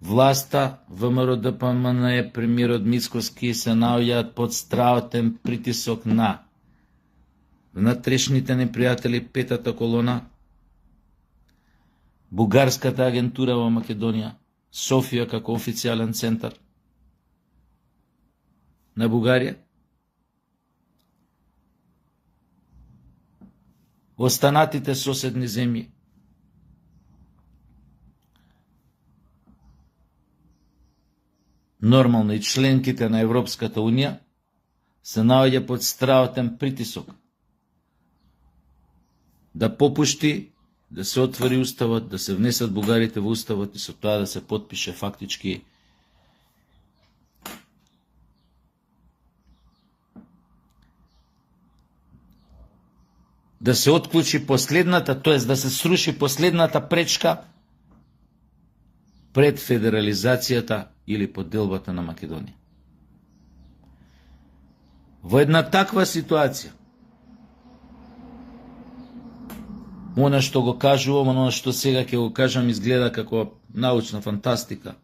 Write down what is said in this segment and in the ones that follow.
власта, ВМРО ДПМН, премиерот Мицкоски се наоѓаат под страотен притисок на внатрешните непријатели, петата колона, бугарската агентура во Македонија, Софија како официјален центар на Бугарија, останатите соседни земји, нормално и членките на Европската Унија, се наоѓа под страотен притисок да попушти, да се отвори уставот, да се внесат бугарите во уставот и со тоа да се потпише фактички да се отклучи последната, тоест да се сруши последната пречка пред федерализацијата или подделбата на Македонија. Во една таква ситуација, она што го кажувам, она што сега ќе го кажам, изгледа како научна фантастика.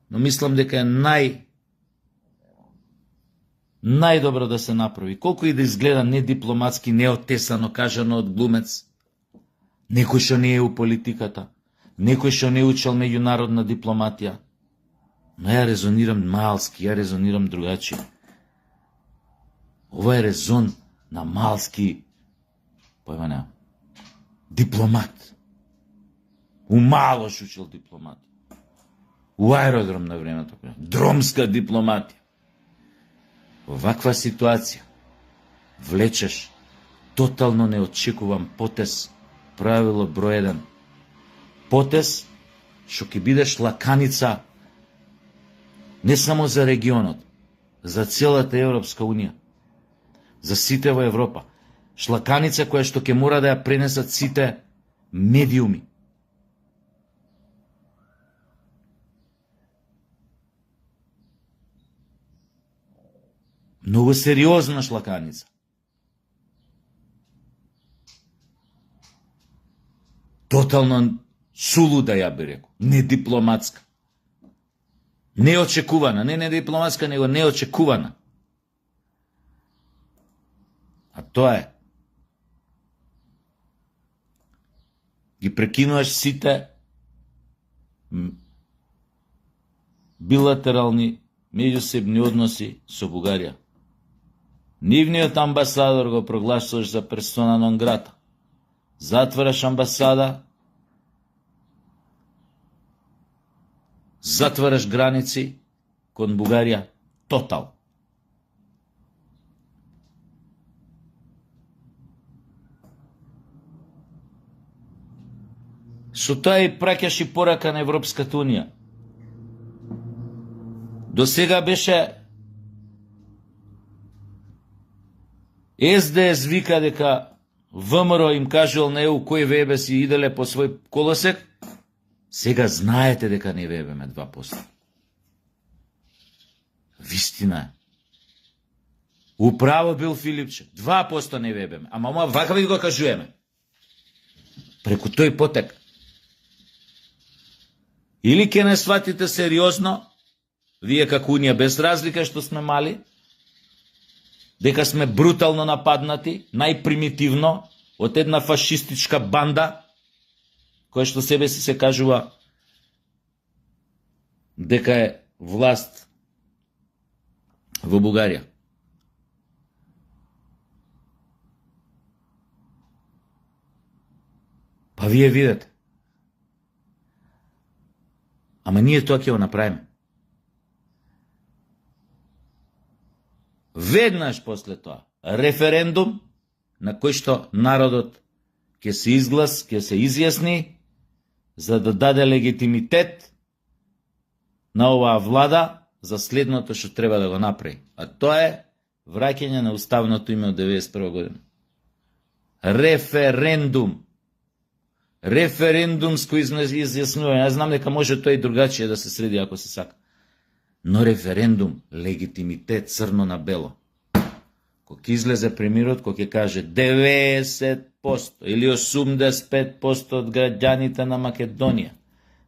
Но мислам дека е најдобро да се направи. Колку и да изгледа недипломатски, неотесано кажано од глумец, некој што не е у политиката, некој што не учел меѓународна дипломатија. Но ја резонирам малски, ја резонирам другачи. Ова е резон на малски појма нема. Дипломат. У Малош учил дипломат. У аеродром на времето. Дромска дипломатија. Во ваква ситуација влечеш тотално неочекуван потез, правило број 1. Потез што ќе бидеш лаканица не само за регионот, за целата Европска Унија, за сите во Европа. Шлаканица која што ќе мора да ја пренесат сите медиуми. Многу сериозна шлаканица. Тотално сулуда, ја би рекол, недипломатска. Неочекувана, не дипломатска, него неочекувана. А тоа е ги прекинуваш сите билатерални меѓусебни односи со Бугарија. Нивниот амбасадор го прогласуваш за персона нон грата. Затвараш амбасада, затвараш граници кон Бугарија тотал. Со тоа и праќаш и порака на Европската Унија. До сега беше СДС вика дека ВМРО им кажувал на ЕУ кој ВЕБ си иделе по свој колосек, сега знаете дека не вебеме 2%. Вистина е. Управо бил Филипче, 2% не вебеме, ама вака ви го кажуеме. Преку тој потек. Или ќе не сватите сериозно, вие како Унија без разлика што сме мали, дека сме брутално нападнати, најпримитивно, од една фашистичка банда, која што себе си се кажува дека е власт во Бугарија. Па вие видите. Ама ние тоа ќе го направиме. Веднаш после тоа, референдум на кој што народот ќе се изјасни за да даде легитимитет на оваа влада за следното што треба да го направи. А тоа е враќање на уставното име од 91 година. Референдум. Референдумско изјаснување. Јас знам дека може тоа и другачие да се среди ако се сака. Но референдум, легитимитет, црно на бело. Кога ќе излезе премиерот, кога ќе каже 90% или 85% од граѓаните на Македонија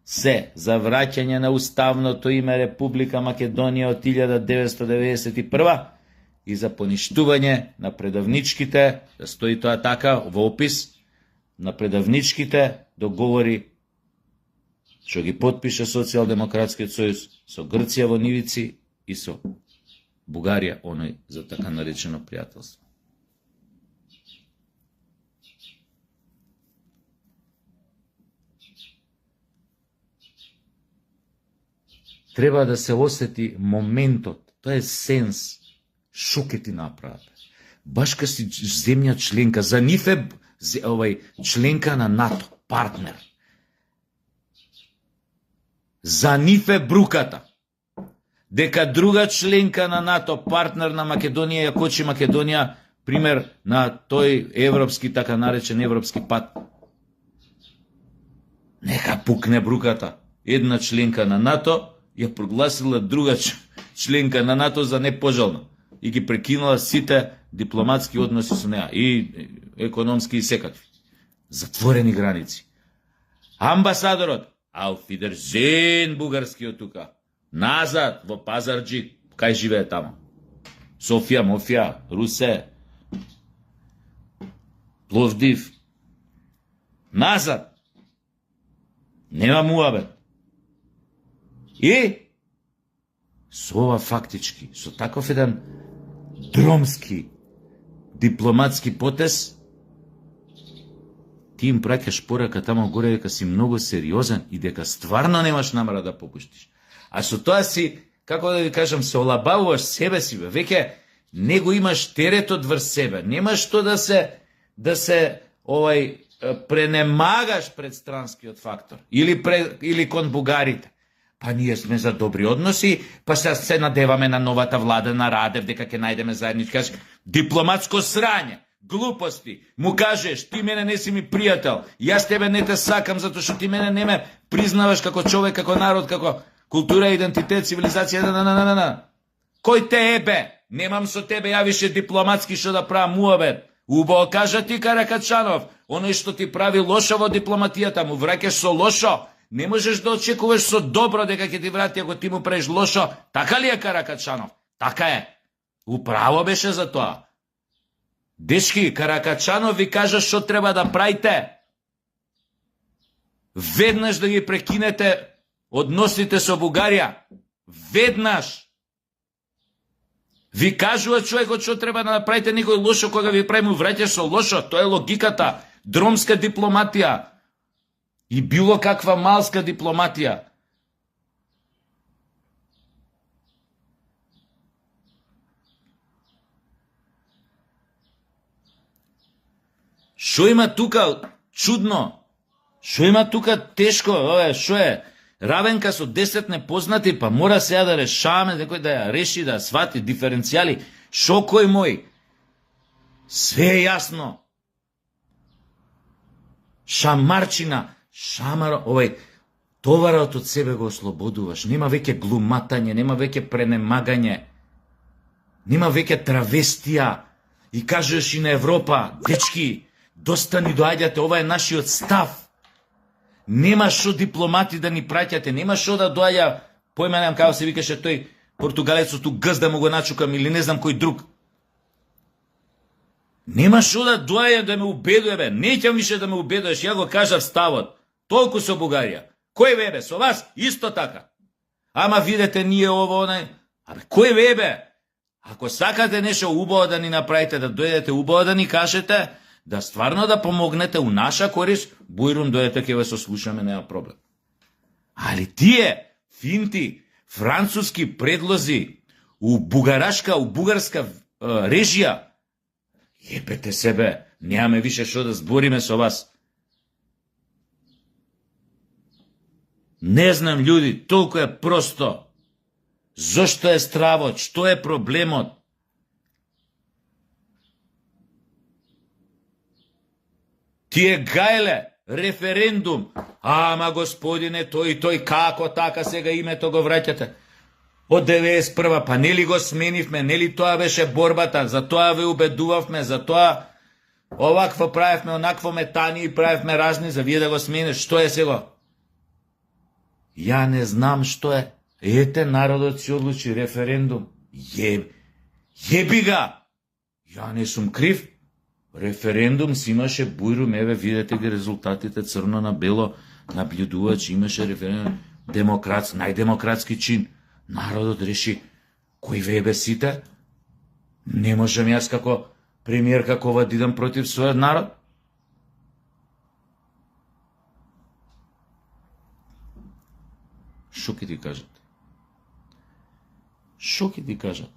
се за враќање на уставното име Република Македонија од 1991 и за поништување на предавничките, да стои тоа така во опис, на предавничките договори што ги потпиша Социјалдемократскиот сојуз со Грција во нивици и со Бугарија, оној за така наречено пријателство. Треба да се осети моментот, тоа е сенс, шо ќе ти направат. Баш ка си земја членка, за нив е членка на НАТО, партнер. За нив е бруката. Дека друга членка на НАТО, партнер на Македонија, ја кочи Македонија, пример на тој европски, така наречен европски пат. Нека пукне бруката. Една членка на НАТО ја прогласила друга членка на НАТО за непожелна и ги прекинала сите дипломатски односи со неа, и економски и секакви. Затворени граници. Амбасадорот, Auf Wiedersehen, бугарскиот тука. Назад во Пазарджик, кај живее тамо. Софија, Мофија, Русе, Пловдив. Назад. Нема муабет. И со ова фактички, со таков еден дромски дипломатски потез, ти им праќаш порака тамо горе дека си многу сериозен и дека стварно немаш намера да попуштиш. А со тоа си, како да ви кажам, се олабавуваш себе си, веќе не го имаш теретот врз себе, немаш што да се пренемагаш пред странскиот фактор или кон бугарите. Па ние сме за добри односи, па се надеваме на новата влада на Радев дека ќе најдеме заеднички. Дипломатско срање, глупости. Му кажеш, ти мене не си ми пријател, јас тебе не те сакам затоа што ти мене не ме признаваш како човек, како народ, како култура, идентитет, цивилизација. Кој те ебе? Немам со тебе ја више дипломатски што да правам муабет. Убаво кажа ти, Каракачанов, оној што ти прави лошо во дипломатијата, му враќаш со лошо. Не можеш да очекуваш со добро дека ќе ти врати ако ти му правиш лошо. Така ли е, Каракачанов? Така е. Управо беше за тоа. Дечки, Каракачанов ви кажа што треба да правите. Веднаш да ги прекинете односите со Бугарија. Веднаш. Ви кажува човекот што треба да направите никој лошо, кога ви прави му враќаш со лошо. Тоа е логиката. Дромска дипломатија. И било каква малска дипломатија. Шо има тука чудно? Шо има тука тешко? Шо е? Равенка со 10 непознати, па мора сега да решаваме, некој да ја реши, да ја свати, диференцијали. Шо кој мој? Све е јасно. Шамарчина. Шамар, товарот од себе го ослободуваш. Нема веќе глуматање, нема веќе пренемагање, нема веќе травестија. И кажеш и на Европа, дечки, доста ни доаѓате, ова е нашиот став. Нема шо дипломати да ни праќате, нема шо да доаѓа, поименам како се викаше тој португалецот у гъз да му го начукам или не знам кој друг. Нема шо да доаѓа да ме убедува, бе. Неќам више да ме убедуваш, ја го кажав ставот. Толку со Бугарија. Кој вебе? Со вас? Исто така. Ама видете, ние ово, онај. Абе, кој вебе? Ако сакате нешто убаво да ни направите, да дојдете убаво да ни кажете, да стварно да помогнете у наша корис, бујрум дојдете ќе ве сослушаме, нема проблем. Али тие финти, француски предлози у бугарска режија, епете себе, немаме више што да збориме со вас. Не знам, људи, толку е просто. Зошто е стравот? Што е проблемот? Тие гајле, референдум. Ама, господине, тој, како така сега името го враќате? Од 91-а, па нели го сменивме, нели тоа беше борбата, за тоа ве убедувавме, за тоа овакво правевме, онакво метани и правевме разни, за вие да го смениш. Што е сега? Ја не знам што е. Ете, народот си одлучи референдум. Јеби га! Ја не сум крив. Референдум си имаше бујрум, еве видете ги резултатите црно на бело, наблюдувач, имаше референдум, најдемократски чин. Народот реши, кој вебе сите? Не можам јас како премиерка кова да идам против својот народ? Шо ќе ти кажат? Шо ќе ти кажат?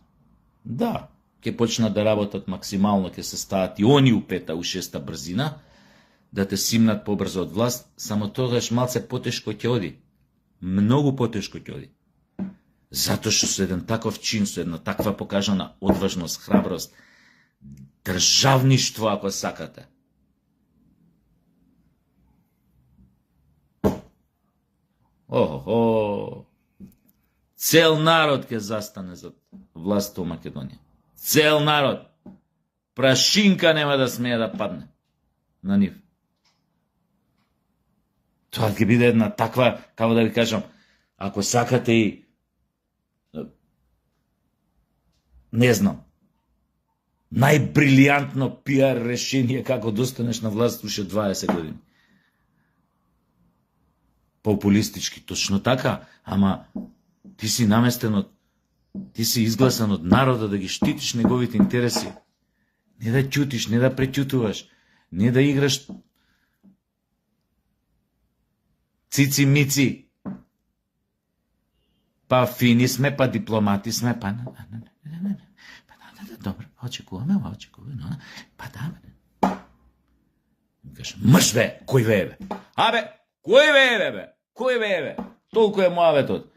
Да, ќе почнат да работат максимално, ќе се стават и они у пета, у шеста брзина, да те симнат побрзо од власт, само тогаш малце потешко ќе оди. Многу потешко ќе оди. Затоа што со еден таков чин, со една таква покажана одважност, храброст, државништво, ако сакате. Охо, цел народ ќе застане за власт во Македонија. Цел народ. Прашинка нема да смее да падне на нив. Тоа ќе биде една таква, како да ви кажам, ако сакате и не знам, најбрилијантно пиар решение како достанеш на власт уште 20 години. Популистички, точно така, ама ти си наместен од, ти си изгласан од народа да ги штитиш неговите интереси. Не да ќутиш, не да преќутуваш, не да играш цици-мици. Па фини сме, па дипломати сме, па добро, очекуваме, па да, кажа, мъж бе, кој ве е бе? Абе, кој ве е бе? Кој ве е бе? Толку е мојаветот.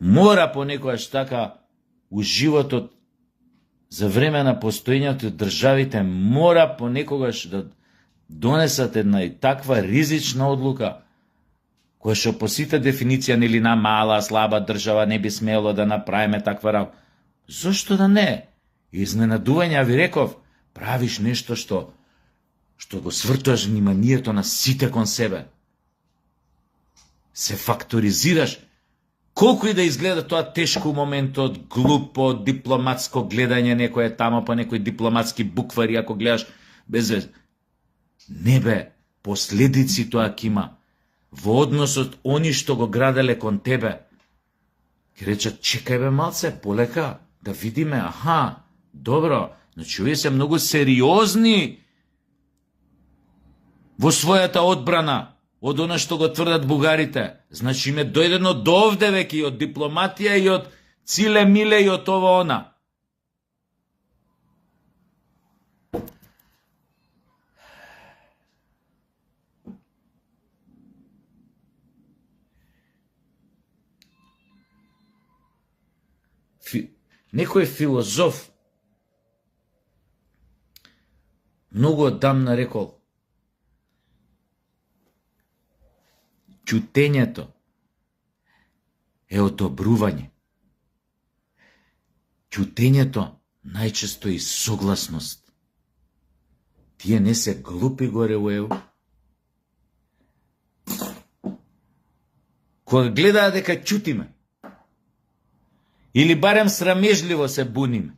Мора понекогаш така у животот за време на постоењето државите мора понекогаш да донесат една и таква ризична одлука која што по сите дефиниција нели на мала, слаба држава не би смело да направиме таква работа. Зошто да не? Изненадување, ви реков, правиш нешто што го сврташ вниманието на сите кон себе. Се факторизираш. Колку и да изгледа тоа тешко моментот, глупо, дипломатско гледање, некој е тамо па некој дипломатски буквари, ако гледаш без вез. Не бе, последици тоа ќе има. Во односот они што го граделе кон тебе. Ке речат, чекај бе малце, полека, да видиме, аха, добро, значи овие се многу сериозни во својата одбрана од она што го тврдат бугарите. Значи име дојдено до овде веќе и од дипломатија и од циле миле и од ова она. Некој филозоф многу одамна рекол: ќутењето е одобрување. Ќутењето најчесто е согласност. Тие не се глупи горе у ЕУ. Кога гледаа дека ќутиме, или барем срамежливо се буниме,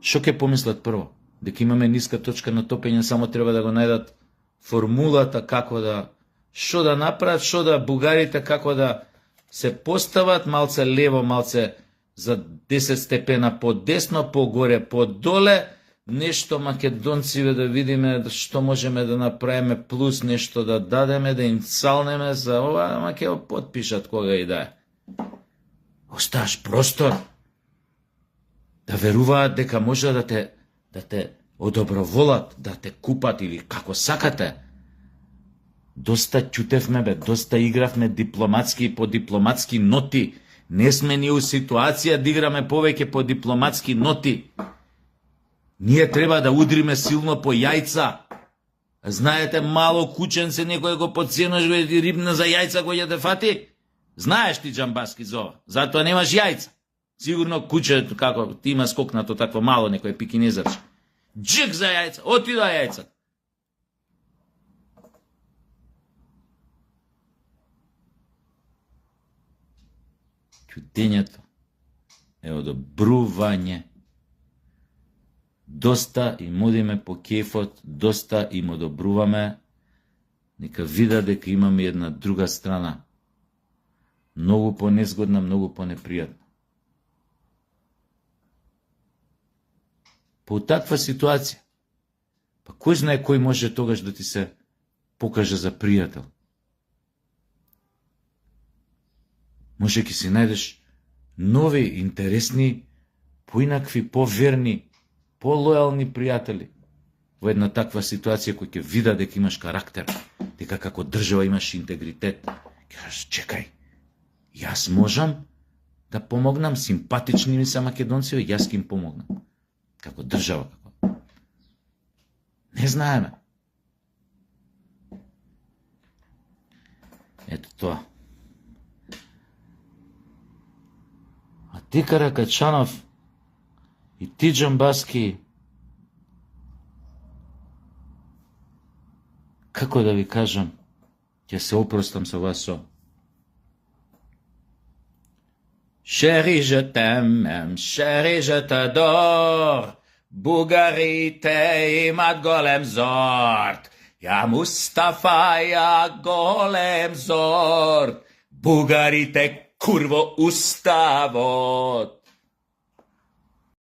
шо ќе помислат прво? Дека имаме ниска точка на топење, само треба да го најдат формулата како да, шо да направат, шо да бугарите како да се постават, малце лево, малце за 10 степена по-десно, по-горе, по-доле, нешто македонциве да видиме што можеме да направиме, плюс нешто да дадеме, да им цалнеме за ова, ама ќе го потпишат кога и да е. Оставаш простор да веруваат дека може да те одоброволат, да те купат или како сакате. Доста ќутевме бе, доста игравме дипломатски и по дипломатски ноти. Не сме ни у ситуација да играме повеќе по дипломатски ноти. Ние треба да удриме силно по јајца. Знаете, мало кученце некој го подценуваш, го ти рибна за јајца кој ќе те фати? Знаеш ти джамбаски за ова, затоа немаш јајца. Сигурно кучето, како ти има скокнато такво мало некој пикинезарче. Джик за јајца, отида јајца. Ќутењето е одобрување. Доста им одиме по кефот, доста им одобруваме, нека вида дека имаме една друга страна. Многу понезгодна, многу понепријатна. По таква ситуација, па кој знае кој може тогаш да ти се покаже за пријател? Може ќе си најдеш нови, интересни, поинакви, поверни, полојални пријатели во една таква ситуација кој ќе вида дека имаш карактер, дека како држава имаш интегритет. Ќе кажеш, чекај, јас можам да помогнам, симпатични ми се македонци, јас ќе им помогнам. Како држава, како. Не знаеме. Ето тоа. А ти, Каракачанов, и ти, Џамбаски, како да ви кажам, ќе се опростам со вас со. Chérie, je t'aime, chérie, je t'adore, бугарите имат голем зорт, ја Мустафа, ја голем зорт, бугарите курво уставот.